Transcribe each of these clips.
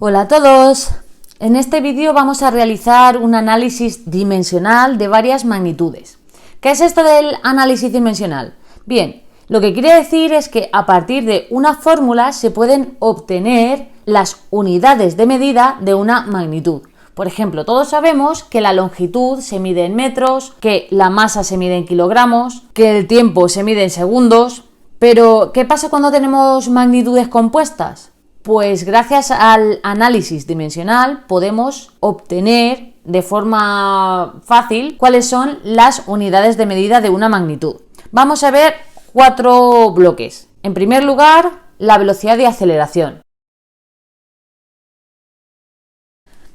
Hola a todos. En este vídeo vamos a realizar un análisis dimensional de varias magnitudes. ¿Qué es esto del análisis dimensional? Bien, lo que quiere decir es que a partir de una fórmula se pueden obtener las unidades de medida de una magnitud. Por ejemplo, todos sabemos que la longitud se mide en metros, que la masa se mide en kilogramos, que el tiempo se mide en segundos. Pero, ¿qué pasa cuando tenemos magnitudes compuestas? Pues gracias al análisis dimensional podemos obtener de forma fácil cuáles son las unidades de medida de una magnitud. Vamos a ver 4 bloques. En primer lugar, la velocidad de aceleración.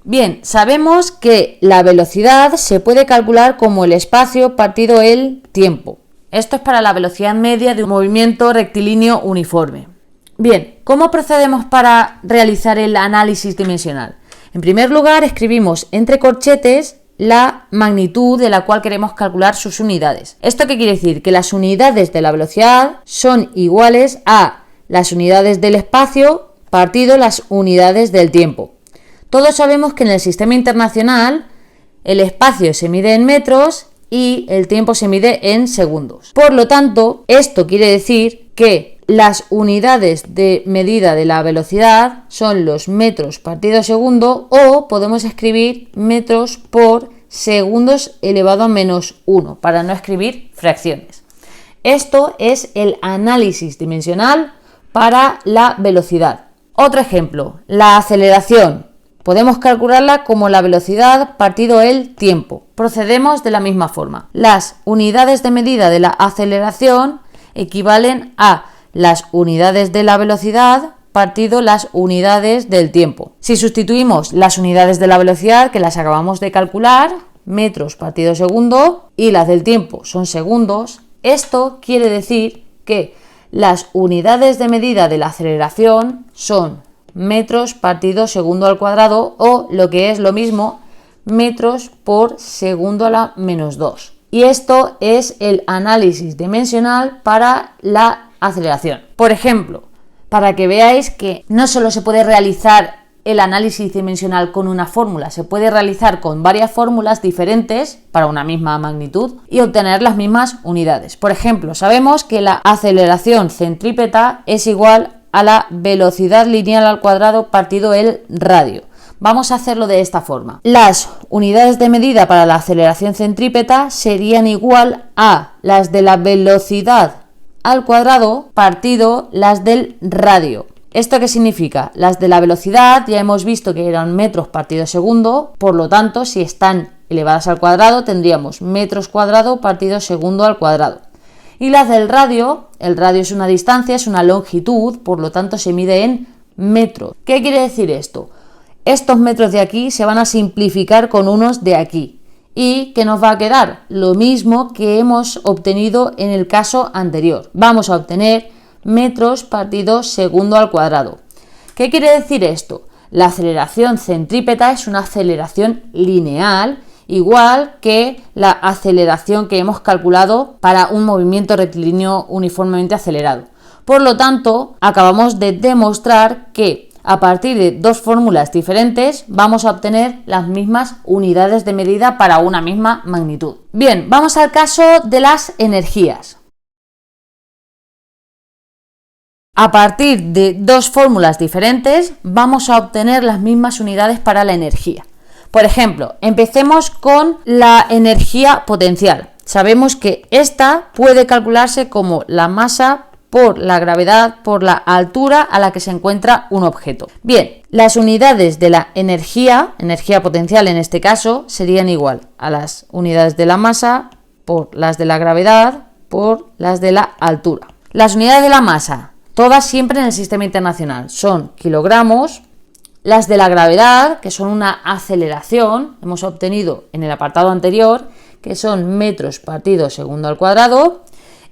Bien, sabemos que la velocidad se puede calcular como el espacio partido el tiempo. Esto es para la velocidad media de un movimiento rectilíneo uniforme. Bien, ¿cómo procedemos para realizar el análisis dimensional? En primer lugar, escribimos entre corchetes la magnitud de la cual queremos calcular sus unidades. ¿Esto qué quiere decir? Que las unidades de la velocidad son iguales a las unidades del espacio partido las unidades del tiempo. Todos sabemos que en el sistema internacional el espacio se mide en metros y el tiempo se mide en segundos. Por lo tanto, esto quiere decir que las unidades de medida de la velocidad son los metros partido segundo, o podemos escribir metros por segundos elevado a menos 1 para no escribir fracciones. Esto es el análisis dimensional para la velocidad. Otro ejemplo, la aceleración. Podemos calcularla como la velocidad partido el tiempo. Procedemos de la misma forma. Las unidades de medida de la aceleración equivalen a las unidades de la velocidad partido las unidades del tiempo. Si sustituimos las unidades de la velocidad, que las acabamos de calcular, metros partido segundo, y las del tiempo son segundos, esto quiere decir que las unidades de medida de la aceleración son metros partido segundo al cuadrado, o lo que es lo mismo, metros por segundo a la menos 2. Y esto es el análisis dimensional para la aceleración. Por ejemplo, para que veáis que no solo se puede realizar el análisis dimensional con una fórmula, se puede realizar con varias fórmulas diferentes para una misma magnitud y obtener las mismas unidades. Por ejemplo, sabemos que la aceleración centrípeta es igual a la velocidad lineal al cuadrado partido el radio. Vamos a hacerlo de esta forma. Las unidades de medida para la aceleración centrípeta serían igual a las de la velocidad al cuadrado partido las del radio. ¿Esto qué significa? Las de la velocidad ya hemos visto que eran metros partido segundo, por lo tanto, si están elevadas al cuadrado tendríamos metros cuadrado partido segundo al cuadrado. Y las del radio, el radio es una distancia, es una longitud, por lo tanto se mide en metros. ¿Qué quiere decir esto? Estos metros de aquí se van a simplificar con unos de aquí. ¿Y qué nos va a quedar? Lo mismo que hemos obtenido en el caso anterior. Vamos a obtener metros partido segundo al cuadrado. ¿Qué quiere decir esto? La aceleración centrípeta es una aceleración lineal, igual que la aceleración que hemos calculado para un movimiento rectilíneo uniformemente acelerado. Por lo tanto, acabamos de demostrar que a partir de dos fórmulas diferentes vamos a obtener las mismas unidades de medida para una misma magnitud. Bien, vamos al caso de las energías. A partir de dos fórmulas diferentes vamos a obtener las mismas unidades para la energía. Por ejemplo, empecemos con la energía potencial. Sabemos que esta puede calcularse como la masa por la gravedad por la altura a la que se encuentra un objeto. Bien, las unidades de la energía potencial en este caso, serían igual a las unidades de la masa por las de la gravedad por las de la altura. Las unidades de la masa, todas siempre en el sistema internacional, son kilogramos. Las de la gravedad, que son una aceleración, hemos obtenido en el apartado anterior, que son metros partido segundo al cuadrado.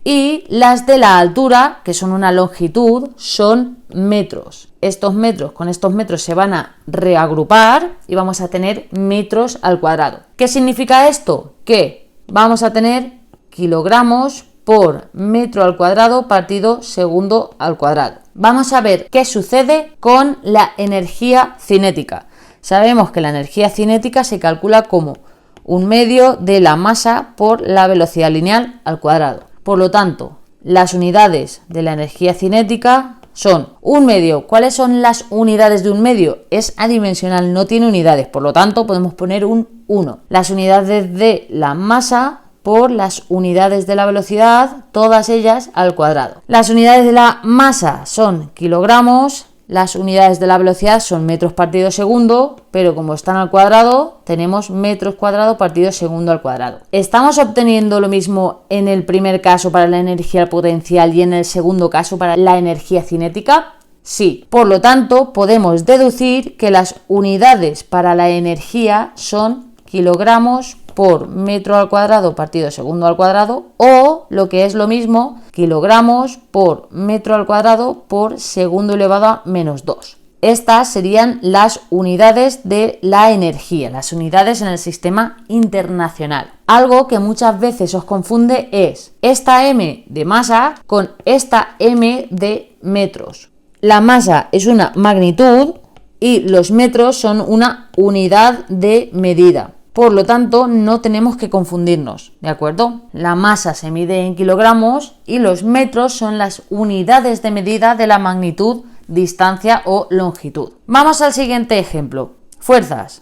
Y las de la altura, que son una longitud, son metros. Estos metros con estos metros se van a reagrupar y vamos a tener metros al cuadrado. ¿Qué significa esto? Que vamos a tener kilogramos por metro al cuadrado partido segundo al cuadrado. Vamos a ver qué sucede con la energía cinética. Sabemos que la energía cinética se calcula como 1/2 de la masa por la velocidad lineal al cuadrado. Por lo tanto, las unidades de la energía cinética son 1/2. ¿Cuáles son las unidades de 1/2? Es adimensional, no tiene unidades, por lo tanto podemos poner un 1. Las unidades de la masa por las unidades de la velocidad, todas ellas al cuadrado. Las unidades de la masa son kilogramos, las unidades de la velocidad son metros partido segundo, pero como están al cuadrado, tenemos metros cuadrado partido segundo al cuadrado. ¿Estamos obteniendo lo mismo en el primer caso para la energía potencial y en el segundo caso para la energía cinética? Sí. Por lo tanto, podemos deducir que las unidades para la energía son kilogramos por metro al cuadrado partido segundo al cuadrado, o lo que es lo mismo, kilogramos por metro al cuadrado por segundo elevado a menos 2. Estas serían las unidades de la energía, las unidades en el sistema internacional. Algo que muchas veces os confunde es esta m de masa con esta m de metros. La masa es una magnitud y los metros son una unidad de medida. Por lo tanto, no tenemos que confundirnos, ¿de acuerdo? La masa se mide en kilogramos y los metros son las unidades de medida de la magnitud, distancia o longitud. Vamos al siguiente ejemplo. Fuerzas.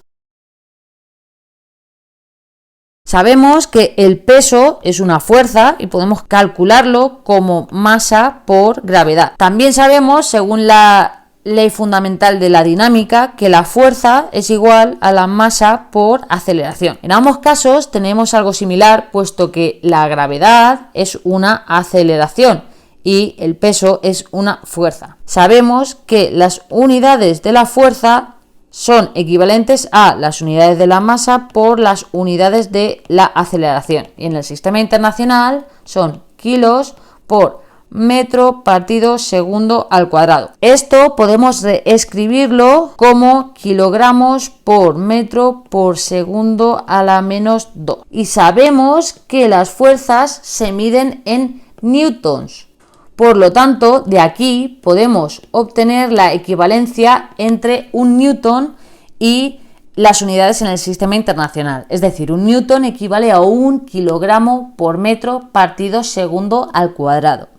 Sabemos que el peso es una fuerza y podemos calcularlo como masa por gravedad. También sabemos, según la ley fundamental de la dinámica, que la fuerza es igual a la masa por aceleración. En ambos casos tenemos algo similar, puesto que la gravedad es una aceleración y el peso es una fuerza. Sabemos que las unidades de la fuerza son equivalentes a las unidades de la masa por las unidades de la aceleración. Y en el sistema internacional son kilos por metro partido segundo al cuadrado. Esto podemos reescribirlo como kilogramos por metro por segundo a la menos 2. Y sabemos que las fuerzas se miden en newtons. Por lo tanto, de aquí podemos obtener la equivalencia entre un newton y las unidades en el sistema internacional. Es decir, un newton equivale a 1 kilogramo por metro partido segundo al cuadrado.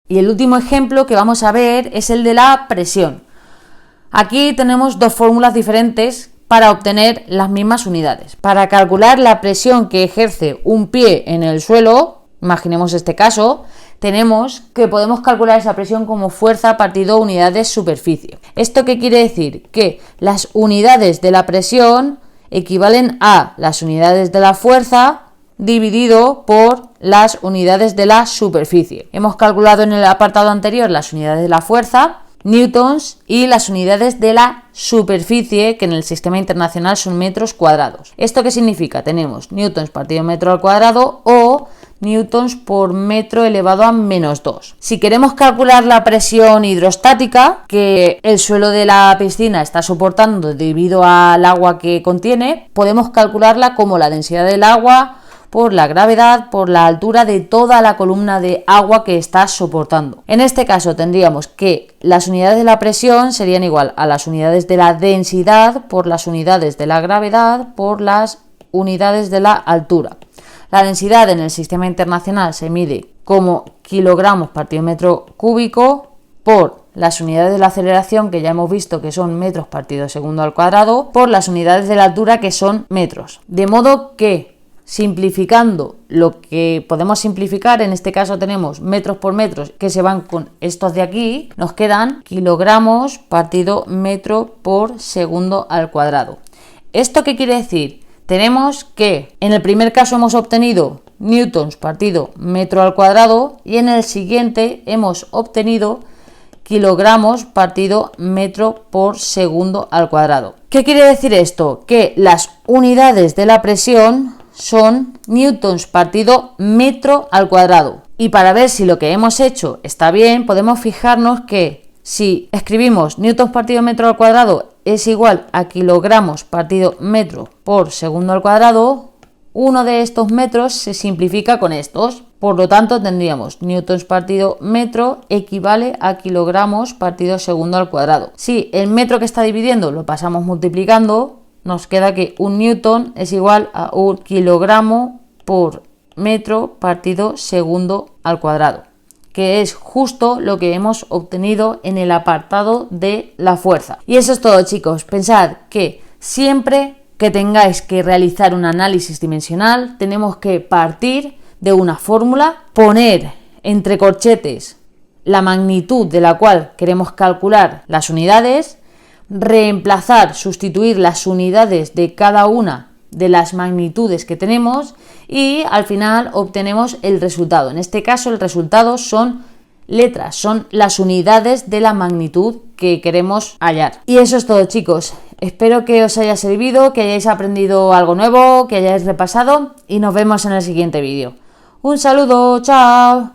Y el último ejemplo que vamos a ver es el de la presión. Aquí tenemos dos fórmulas diferentes para obtener las mismas unidades. Para calcular la presión que ejerce un pie en el suelo, imaginemos este caso, tenemos que podemos calcular esa presión como fuerza partido unidad de superficie. ¿Esto qué quiere decir? Que las unidades de la presión equivalen a las unidades de la fuerza dividido por las unidades de la superficie. Hemos calculado en el apartado anterior las unidades de la fuerza, newtons, y las unidades de la superficie, que en el sistema internacional son metros cuadrados. ¿Esto qué significa? Tenemos newtons partido metro al cuadrado o newtons por metro elevado a menos 2. Si queremos calcular la presión hidrostática que el suelo de la piscina está soportando debido al agua que contiene, podemos calcularla como la densidad del agua por la gravedad, por la altura de toda la columna de agua que está soportando. En este caso tendríamos que las unidades de la presión serían igual a las unidades de la densidad por las unidades de la gravedad por las unidades de la altura. La densidad en el sistema internacional se mide como kilogramos partido metro cúbico por las unidades de la aceleración, que ya hemos visto que son metros partido segundo al cuadrado, por las unidades de la altura, que son metros. De modo que, simplificando lo que podemos simplificar, en este caso tenemos metros por metros que se van con estos de aquí, nos quedan kilogramos partido metro por segundo al cuadrado. ¿Esto qué quiere decir? Tenemos que en el primer caso hemos obtenido newtons partido metro al cuadrado y en el siguiente hemos obtenido kilogramos partido metro por segundo al cuadrado. ¿Qué quiere decir esto? Que las unidades de la presión son newtons partido metro al cuadrado. Y para ver si lo que hemos hecho está bien, podemos fijarnos que si escribimos newtons partido metro al cuadrado es igual a kilogramos partido metro por segundo al cuadrado, uno de estos metros se simplifica con estos. Por lo tanto, tendríamos newtons partido metro equivale a kilogramos partido segundo al cuadrado. Si el metro que está dividiendo lo pasamos multiplicando, nos queda que un newton es igual a un kilogramo por metro partido segundo al cuadrado, que es justo lo que hemos obtenido en el apartado de la fuerza. Y eso es todo, chicos. Pensad que siempre que tengáis que realizar un análisis dimensional, tenemos que partir de una fórmula, poner entre corchetes la magnitud de la cual queremos calcular las unidades, reemplazar, sustituir las unidades de cada una de las magnitudes que tenemos y al final obtenemos el resultado. En este caso el resultado son letras, son las unidades de la magnitud que queremos hallar. Y eso es todo, chicos. Espero que os haya servido, que hayáis aprendido algo nuevo, que hayáis repasado y nos vemos en el siguiente vídeo. Un saludo, chao.